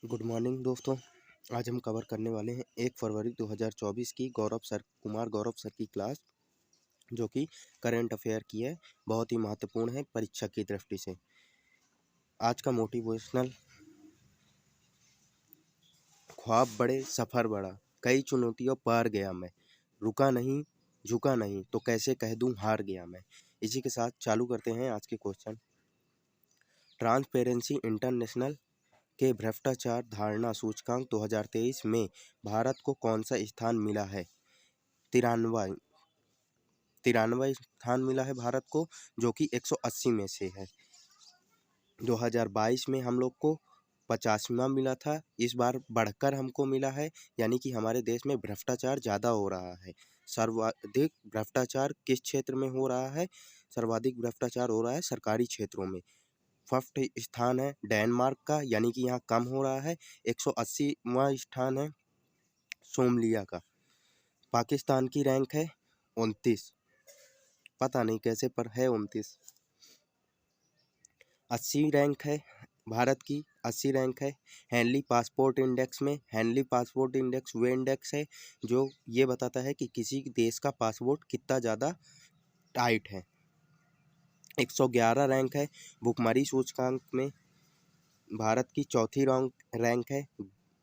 Good morning दोस्तों। आज हम कवर करने वाले हैं 1 फरवरी 2024 की कुमार गौरव सर की क्लास, जो कि करंट अफेयर की है। बहुत ही महत्वपूर्ण है परीक्षा की दृष्टि से। आज का मोटिवेशनल: ख्वाब बड़े सफ़र बड़ा, कई चुनौतियों पार गया मैं, रुका नहीं झुका नहीं तो कैसे कह दूं हार गया मैं। इसी के साथ चालू करते हैं आज के क्वेश्चन। ट्रांसपेरेंसी इंटरनेशनल के भ्रष्टाचार धारणा सूचकांक 2023 में भारत को कौन सा स्थान मिला है? 93वां स्थान मिला है भारत को, जो कि 180 में से है। 2022 में हम लोग को 50वां मिला था। इस बार बढ़कर हमको मिला है, यानी कि हमारे देश में भ्रष्टाचार ज़्यादा हो रहा है। सर्वाधिक भ्रष्टाचार किस क्षेत्र में हो रहा है? सर्वाधिक भ्रष्टाचार हो रहा है सरकारी क्षेत्रों में। फर्स्ट स्थान है डेनमार्क का, यानी कि यहाँ कम हो रहा है। 180वां स्थान है सोमालिया का। पाकिस्तान की रैंक है 29, पता नहीं कैसे पर है 29। 80 रैंक है भारत की, 80 रैंक है। हेनली पासपोर्ट इंडेक्स में, हेनली पासपोर्ट इंडेक्स वो इंडेक्स है जो ये बताता है कि किसी देश का पासपोर्ट कितना ज़्यादा टाइट है। 111 रैंक है। भुखमरी सूचकांक में भारत की चौथी रैंक है।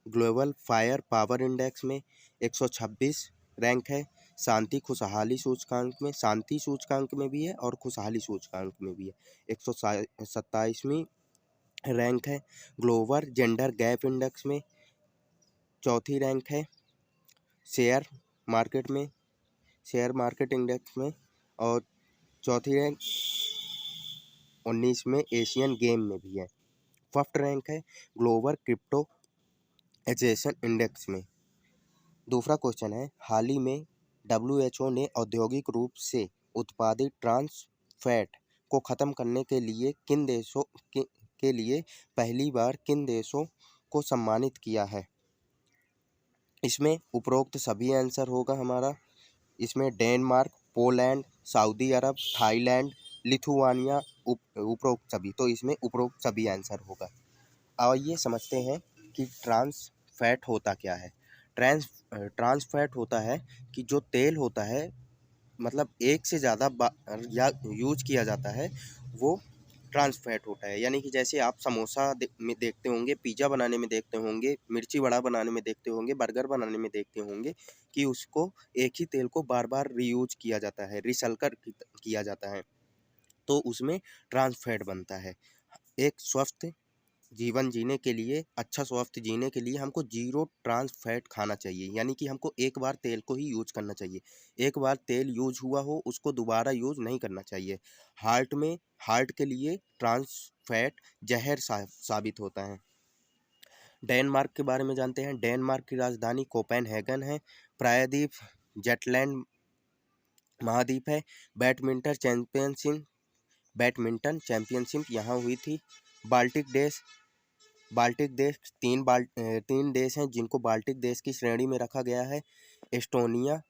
ग्लोबल फायर पावर इंडेक्स में 126 रैंक है। शांति खुशहाली सूचकांक में, शांति सूचकांक में भी है और खुशहाली सूचकांक में भी है, 127वीं रैंक है। ग्लोबल जेंडर गैप इंडेक्स में चौथी रैंक है। शेयर मार्केट में, शेयर मार्केट इंडेक्स में और चौथी रैंक 19वें एशियन गेम में भी है। फर्स्ट रैंक है ग्लोबल क्रिप्टो एजेशन इंडेक्स में। दूसरा क्वेश्चन है, हाल ही में WHO ने औद्योगिक रूप से उत्पादित ट्रांस फैट को ख़त्म करने के लिए किन देशों के लिए पहली बार किन देशों को सम्मानित किया है? इसमें उपरोक्त सभी आंसर होगा हमारा। इसमें डेनमार्क, पोलैंड, सऊदी अरब, थाईलैंड, लिथुआनिया, उपरोक्त सभी। तो इसमें उपरोक्त सभी आंसर होगा। आइए समझते हैं कि ट्रांस फैट होता क्या है। ट्रांस फैट होता है कि जो तेल होता है, मतलब एक से ज़्यादा या यूज किया जाता है, वो ट्रांस फैट होता है। यानी कि जैसे आप समोसा में देखते होंगे, पिज़्ज़ा बनाने में देखते होंगे, मिर्ची वड़ा बनाने में देखते होंगे, बर्गर बनाने में देखते होंगे कि उसको एक ही तेल को बार बार रीयूज किया जाता है, रिसलकर किया जाता है, तो उसमें ट्रांस फैट बनता है। एक स्वस्थ जीवन जीने के लिए, अच्छा स्वस्थ जीने के लिए हमको जीरो ट्रांस फैट खाना चाहिए। यानी कि हमको एक बार तेल को ही यूज करना चाहिए। एक बार तेल यूज हुआ हो उसको दोबारा यूज नहीं करना चाहिए। हार्ट के लिए ट्रांस फैट जहर साबित होता है। डेनमार्क के बारे में जानते हैं। डेनमार्क की राजधानी कोपेनहेगन है। प्रायद्वीप जेटलैंड महाद्वीप है। बैडमिंटन चैंपियनशिप यहाँ हुई थी। बाल्टिक देश तीन देश हैं जिनको बाल्टिक देश की श्रेणी में रखा गया है। Estonia,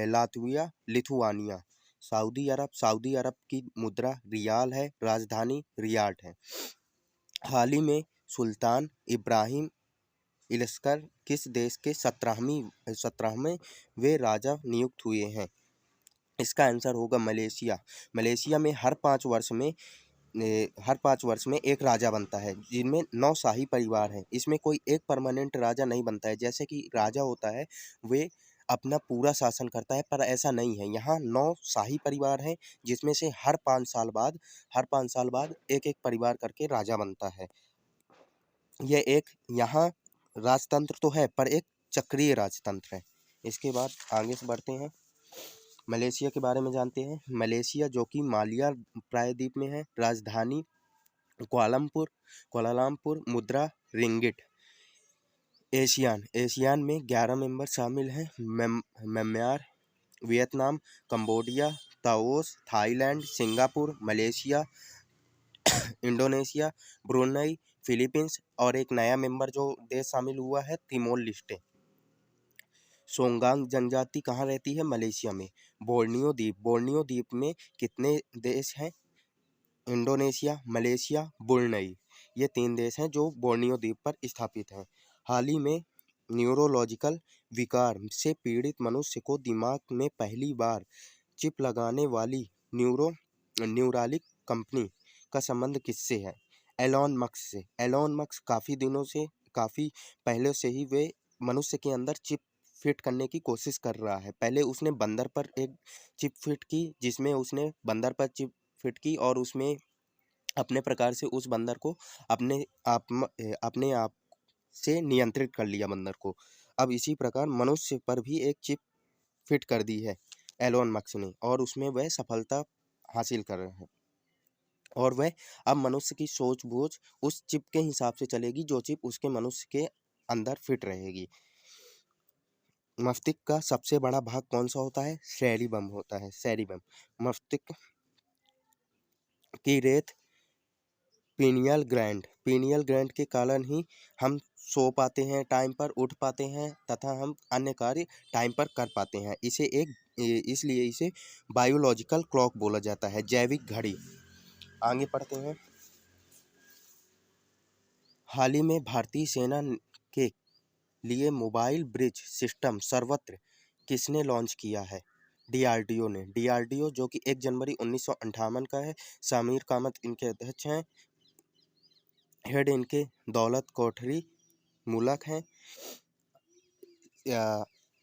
Latvia, Lithuania. सऊदी अरब की मुद्रा रियाल है, राजधानी रियाद है। हाल ही में सुल्तान इब्राहिम इलस्कर किस देश के 17वें वे राजा नियुक्त हुए हैं? इसका आंसर होगा मलेशिया। मलेशिया में हर 5 वर्ष में एक राजा बनता है, जिनमें 9 शाही परिवार हैं। इसमें कोई एक परमानेंट राजा नहीं बनता है। जैसे कि राजा होता है वे अपना पूरा शासन करता है, पर ऐसा नहीं है। यहाँ 9 शाही परिवार हैं, जिसमें से हर 5 साल बाद एक एक परिवार करके राजा बनता है। यह एक यहाँ राजतंत्र तो है, पर एक चक्रीय राजतंत्र है। इसके बाद आगे से बढ़ते हैं, मलेशिया के बारे में जानते हैं। मलेशिया जो कि मालिया प्रायद्वीप में है, राजधानी कुआलालंपुर, मुद्रा रिंगिट। एशियान में 11 मेंबर शामिल हैं। Myanmar, Vietnam, Cambodia, Laos, Thailand, Singapore, Malaysia, Indonesia, Brunei, Philippines और एक नया मेंबर जो देश शामिल हुआ है, तिमोर लेस्टे। सोंगांग जनजाति कहाँ रहती है? मलेशिया में। बोर्नियो द्वीप में कितने देश हैं? Indonesia, Malaysia, Brunei. ये 3 देश हैं जो बोर्नियो द्वीप पर स्थापित हैं। हाल ही में न्यूरोलॉजिकल विकार से पीड़ित मनुष्य को दिमाग में पहली बार चिप लगाने वाली न्यूरालिंक कंपनी का संबंध किससे है? एलॉन मस्क से। एलॉन मस्क काफ़ी पहले से ही वे मनुष्य के अंदर चिप फिट करने की कोशिश कर रहा है। पहले उसने बंदर पर एक चिप फिट की, जिसमें उसने बंदर पर चिप फिट की और उसमें अपने प्रकार से उस बंदर को अपने आप से नियंत्रित कर लिया बंदर को। अब इसी प्रकार मनुष्य पर भी एक चिप फिट कर दी है एलोन मस्क ने, और उसमें वह सफलता हासिल कर रहे हैं। और वह अब मनुष्य की सोच बूझ उस चिप के हिसाब से चलेगी, जो चिप उसके मनुष्य के अंदर फिट रहेगी। मस्तिष्क का सबसे बड़ा भाग कौन सा होता है? सेरिबम होता है, सेरिबम। मस्तिष्क की रेत पीनियल ग्लैंड के कारण ही हम सो पाते हैं, टाइम पर उठ पाते हैं तथा हम अन्य कार्य टाइम पर कर पाते हैं। इसलिए इसे बायोलॉजिकल क्लॉक बोला जाता है, जैविक घड़ी। आगे पढ़ते हैं। हाल ही में भारतीय सेना के लिए मोबाइल ब्रिज सिस्टम सर्वत्र किसने लॉन्च किया है? डीआरडीओ ने। डीआरडीओ जो कि 1 जनवरी 1958 का है। समीर कामत इनके अध्यक्ष हैं। हेड इनके दौलत कोठरी मुलक हैं।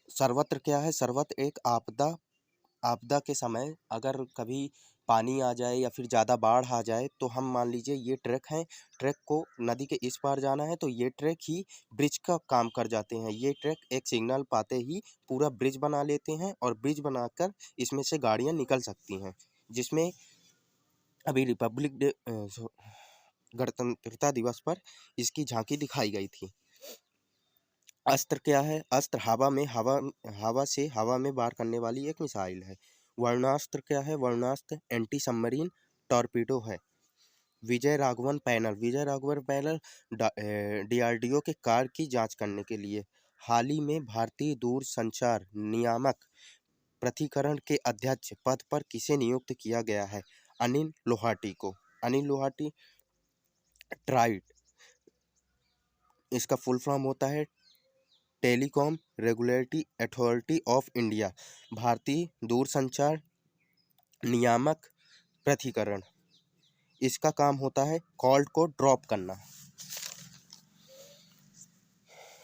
सर्वत्र क्या है? सर्वत्र एक आपदा के समय अगर कभी पानी आ जाए या फिर ज़्यादा बाढ़ आ जाए, तो हम मान लीजिए ये ट्रक हैं, ट्रक को नदी के इस पार जाना है तो ये ट्रक ही ब्रिज का काम कर जाते हैं। ये ट्रक एक सिग्नल पाते ही पूरा ब्रिज बना लेते हैं और ब्रिज बनाकर इसमें से गाड़ियाँ निकल सकती हैं। जिसमें अभी गणतंत्रता दिवस पर इसकी झांकी दिखाई गई थी। अस्त्र क्या है? अस्त्र हवा में वार करने वाली एक मिसाइल है। वर्णास्त्र क्या है? वर्णास्त्र एंटी सबमरीन टॉर्पीडो है। विजय राघवन पैनल डीआरडीओ के कार्य की जांच करने के लिए हाल ही में भारतीय दूरसंचार नियामक प्राधिकरण के अध्यक्ष पद पर किसे नियुक्त किया गया है? अनिल लोहाटी को। अनिल लोहाटी ट्राइड, इसका फुल फॉर्म होता है telecom regulatory authority of India, भारतीय दूरसंचार नियामक प्राधिकरण। इसका काम होता है कॉल को ड्रॉप करना।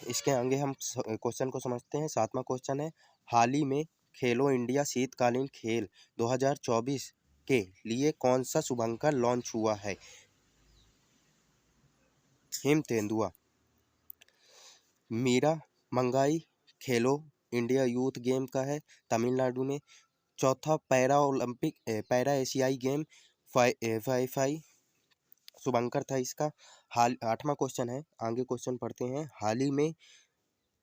इसके आगे हम क्वेश्चन को समझते हैं। 7वां क्वेश्चन है, हाल ही में खेलो इंडिया शीतकालीन खेल 2024 के लिए कौन सा शुभंकर लॉन्च हुआ है? हिम तेंदुआ। मीरा मंगाई खेलो इंडिया यूथ गेम का है, तमिलनाडु में। चौथा पैरा एशियाई गेम फाई शुभंकर था इसका। 8वां क्वेश्चन है, आगे क्वेश्चन पढ़ते हैं। हाल ही में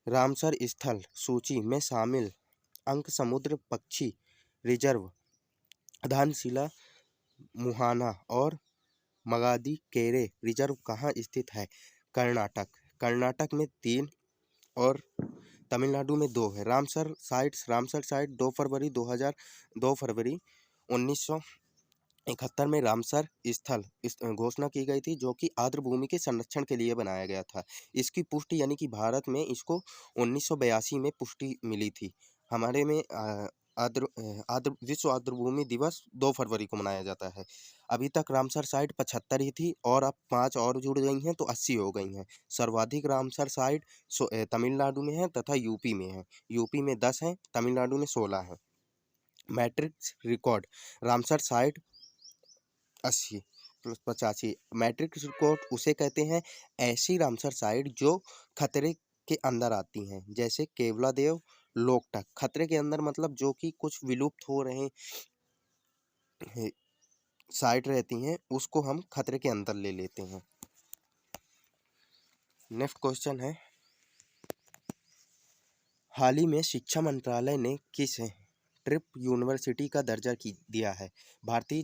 रामसर स्थल सूची में शामिल अंक समुद्र पक्षी रिजर्व धानशिला मुहाना और मगादी केरे रिजर्व कहाँ स्थित है? कर्नाटक में 3 और तमिलनाडु में 2 है। रामसर साइट 2 फरवरी 1971 में रामसर स्थल घोषणा की गई थी, जो कि आर्द्रभूमि के संरक्षण के लिए बनाया गया था। इसकी पुष्टि यानी कि भारत में इसको 1982 में पुष्टि मिली थी। हमारे में विश्व आर्द्रभूमि दिवस 2 फरवरी को मनाया जाता है। अभी तक रामसर साइट 75 ही थी और अब 5 और जुड़ गई हैं तो 80 हो गई हैं। सर्वाधिक रामसर साइट तमिलनाडु में है तथा यूपी में है। यूपी में 10 हैं, तमिलनाडु में 16 हैं। Matrix record Ramsar site 80 plus 85। Matrix record उसे कहते हैं ऐसी रामसर साइट जो खतरे के अंदर आती हैं, जैसे केवलादेव लोकटक। खतरे के अंदर मतलब जो कि कुछ विलुप्त हो रहे साइट रहती हैं, उसको हम खतरे के अंदर ले लेते हैं। नेक्स्ट क्वेश्चन है, हाल ही में शिक्षा मंत्रालय ने किस ट्रिप यूनिवर्सिटी का दर्जा दिया है? भारतीय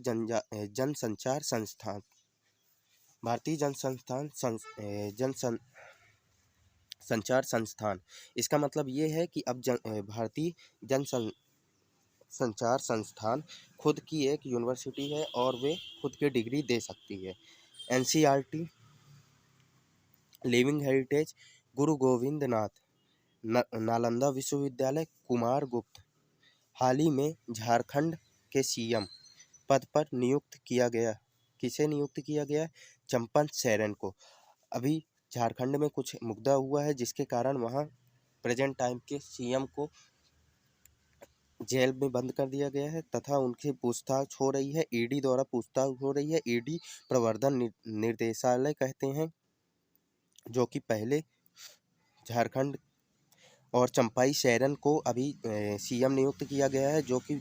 जनसंचार संस्थान संचार संस्थान। इसका मतलब ये है कि अब भारतीय जन संचार संस्थान खुद की एक यूनिवर्सिटी है और वे खुद की डिग्री दे सकती है। एनसीईआरटी लिविंग हेरिटेज गुरु गोविंद नाथ, नालंदा विश्वविद्यालय कुमार गुप्त। हाल ही में झारखंड के सीएम पद पर नियुक्त किया गया, किसे नियुक्त किया गया? चंपन सोरेन को। अभी झारखंड में कुछ मुद्दा हुआ है जिसके कारण वहाँ प्रेजेंट टाइम के सीएम को जेल में बंद कर दिया गया है तथा उनकी पूछताछ हो रही है, ईडी द्वारा पूछताछ हो रही है। ईडी प्रवर्धन निर्देशालय कहते हैं, जो कि पहले झारखंड और चंपाई सोरेन को अभी सीएम नियुक्त किया गया है, जो कि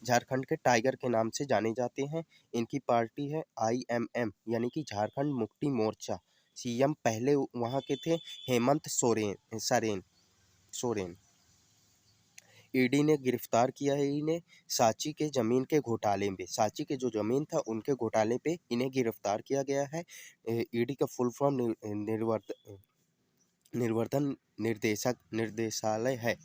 झारखंड के टाइगर के नाम से जाने जाते हैं। इनकी पार्टी है आईएमएम यानी कि झारखंड मुक्ति मोर्चा। सीएम पहले वहाँ के थे हेमंत सोरेन। ईडी ने गिरफ्तार किया है इन्हें सांची के जमीन के घोटाले में। सांची के जो जमीन था उनके घोटाले पे इन्हें गिरफ्तार किया गया है। ईडी का फुल फॉर्म निर्वर्धन निर्देशालय है।